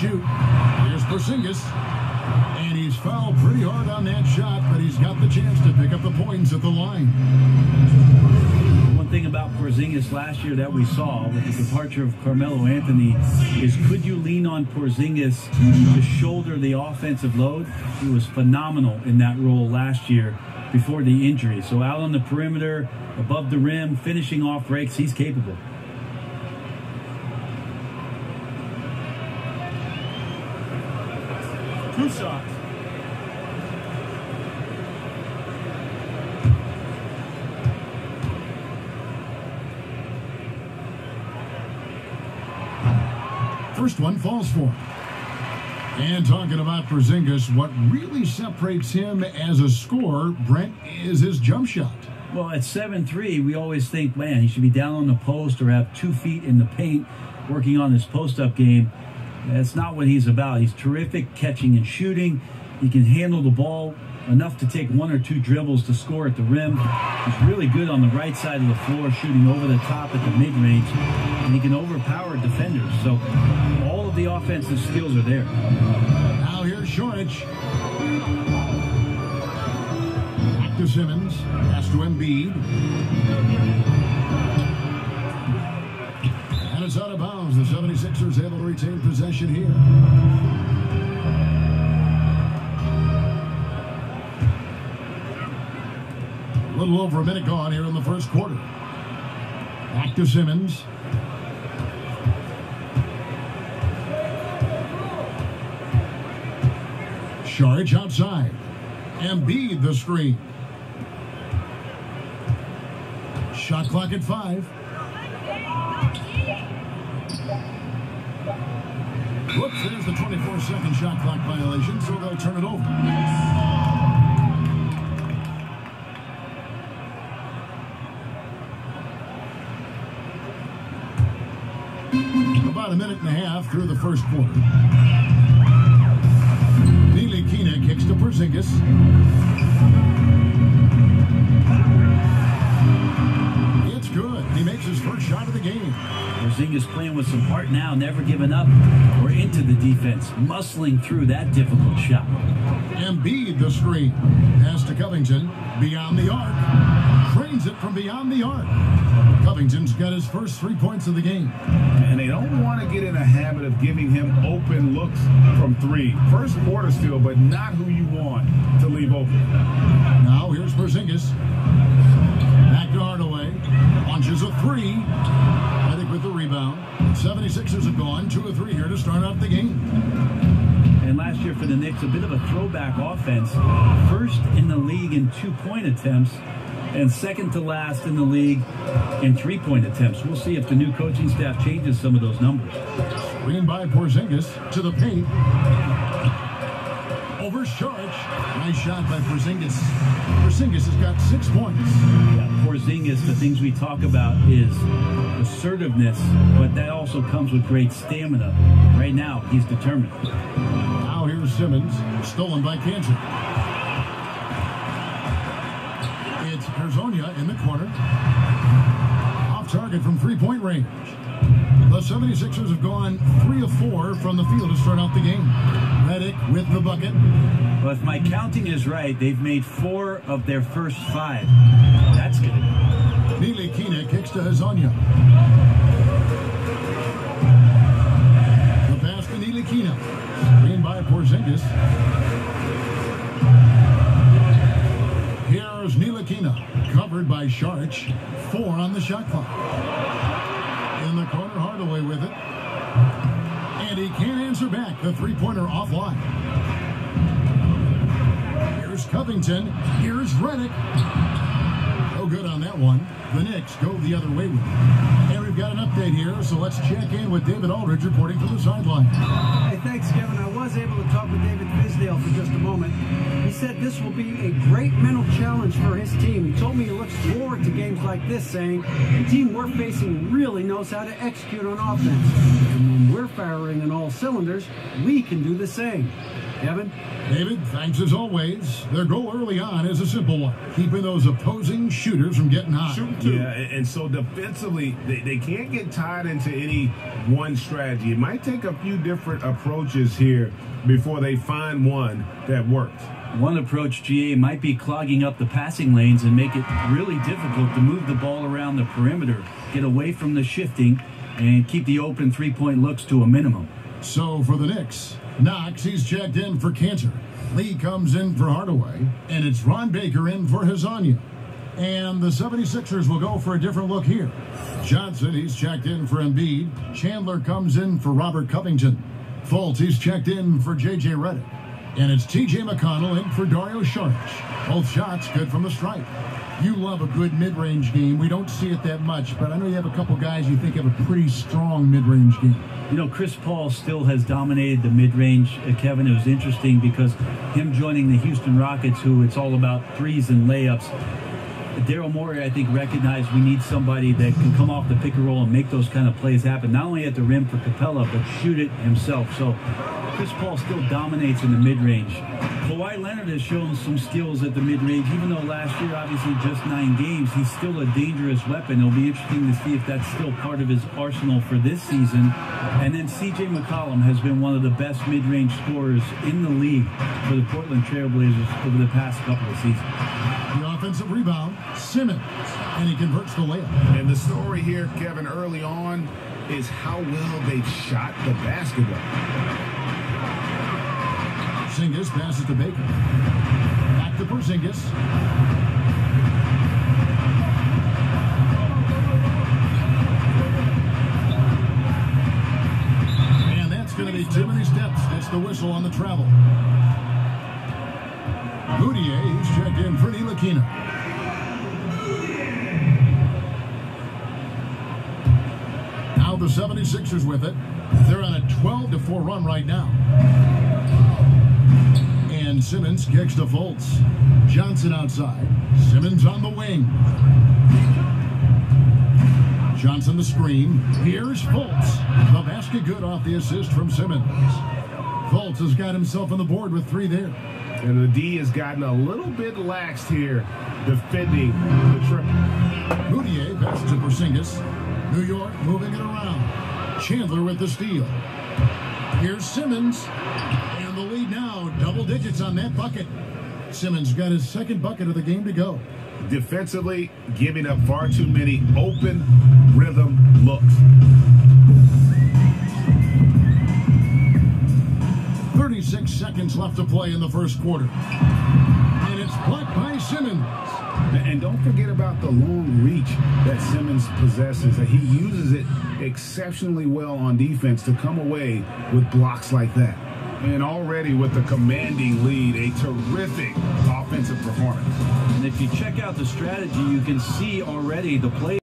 shoot. Here's Porzingis. And he's fouled pretty hard on that shot, but he's got the chance to pick up the points at the line. One thing about Porzingis last year that we saw with the departure of Carmelo Anthony is, could you lean on Porzingis to shoulder the offensive load? He was phenomenal in that role last year before the injury. So out on the perimeter, above the rim, finishing off breaks, he's capable. Two shots. First one falls for him. And talking about Porzingis, what really separates him as a scorer, Brent, is his jump shot. Well, at 7'3", we always think, man, he should be down on the post or have 2 feet in the paint working on his post-up game. That's not what he's about. He's terrific catching and shooting. He can handle the ball enough to take 1 or 2 dribbles to score at the rim. He's really good on the right side of the floor, shooting over the top at the mid-range, and he can overpower defenders. So all of the offensive skills are there. Now here's Shorich. Back to Simmons. Pass to Embiid. And it's out of bounds. The 76ers able to retain possession here. A little over a minute gone here in the first quarter. Back to Simmons. Shorich outside. Embiid the screen. Shot clock at 5. Whoops, there's the 24-second shot clock violation, so they'll turn it over. About a minute and a half through the first quarter. Kina kicks to Porzingis. It's good. He makes his first shot of the game. Porzingis playing with some heart now, never giving up or into the defense, muscling through that difficult shot. Embiid the screen. Pass to Covington. Beyond the arc. Trains it from beyond the arc. Covington's got his first 3 points of the game. And they don't want to get in a habit of giving him open looks from 3. First quarter still, but not who you want to leave open. Now here's Porzingis. Back to Hardaway. Launches a 3. I think with the rebound. 76ers have gone 2 of 3 here to start out the game. And last year for the Knicks, a bit of a throwback offense. First in the league in 2-point attempts, and second to last in the league in 3-point attempts. We'll see if the new coaching staff changes some of those numbers. Screen by Porzingis to the paint. Over Shorich. Nice shot by Porzingis. Porzingis has got 6 points. Yeah, Porzingis, the things we talk about is assertiveness, but that also comes with great stamina. Right now, he's determined. Now here's Simmons. Stolen by Kansas. It's Hezonja in the corner. Off target from 3-point range. The 76ers have gone 3 of 4 from the field to start out the game. Redick with the bucket. Well, if my counting is right, they've made 4 of their first 5. That's good. Ntilikina kicks to Hezonja. The pass to Ntilikina. Screen by Porzingis. Here's Ntilikina, covered by Shorich. 4 on the shot clock. In the corner, Hardaway with it. And he can't answer back. The 3-pointer offline. Here's Covington. Here's Redick. No good on that one. The Knicks go the other way with it. And we've got an update here, so let's check in with David Aldridge reporting from the sideline. Hey, thanks, Kevin. I was able to talk with David Fizdale for just a moment. He said this will be a great mental challenge for his team. He told me he looks forward to games like this, saying the team we're facing really knows how to execute on offense. And when we're firing on all cylinders, we can do the same. Kevin? David, thanks as always. Their goal early on is a simple one, keeping those opposing shooters from getting hot. Yeah, and so defensively, they can't get tied into any one strategy. It might take a few different approaches here before they find one that works. One approach, GA, might be clogging up the passing lanes and make it really difficult to move the ball around the perimeter, get away from the shifting, and keep the open three-point looks to a minimum. So for the Knicks, Knox, he's checked in for Cantor. Lee comes in for Hardaway, and it's Ron Baker in for Hezonja. And the 76ers will go for a different look here. Johnson, he's checked in for Embiid. Chandler comes in for Robert Covington. Fultz, he's checked in for J.J. Redick. And it's T.J. McConnell in for Dario Saric. Both shots good from the stripe. You love a good mid-range game. We don't see it that much, but I know you have a couple guys you think have a pretty strong mid-range game. You know, Chris Paul still has dominated the mid-range. Kevin, it was interesting because him joining the Houston Rockets, who it's all about threes and layups, Daryl Morey, I think, recognized we need somebody that can come off the pick and roll and make those kind of plays happen, not only at the rim for Capella, but shoot it himself. So Chris Paul still dominates in the mid-range. Kawhi Leonard has shown some skills at the mid-range. Even though last year, obviously, just 9 games, he's still a dangerous weapon. It'll be interesting to see if that's still part of his arsenal for this season. And then C.J. McCollum has been one of the best mid-range scorers in the league for the Portland Trail Blazers over the past couple of seasons. The offensive rebound, Simmons, and he converts the layup. And the story here, Kevin, early on is how well they've shot the basketball. Porzingis passes to Baker. Back to Porzingis. And that's going to be too many steps. That's the whistle on the travel. Moutier, he's checked in for Ntilikina. Now the 76ers with it. They're on a 12-4 run right now. And Simmons kicks to Fultz. Johnson outside. Simmons on the wing. Johnson the screen. Here's Fultz. The basket good off the assist from Simmons. Fultz has got himself on the board with 3 there. And the D has gotten a little bit laxed here defending the triple. Moutier passes to Porzingis. New York moving it around. Chandler with the steal. Here's Simmons. And the lead now, double digits on that bucket. Simmons got his 2nd bucket of the game to go. Defensively, giving up far too many open rhythm looks. 36 seconds left to play in the first quarter. And it's blocked by Simmons. And don't forget about the long reach that Simmons possesses. He uses it exceptionally well on defense to come away with blocks like that. And already with the commanding lead, a terrific offensive performance. And if you check out the strategy, you can see already the play.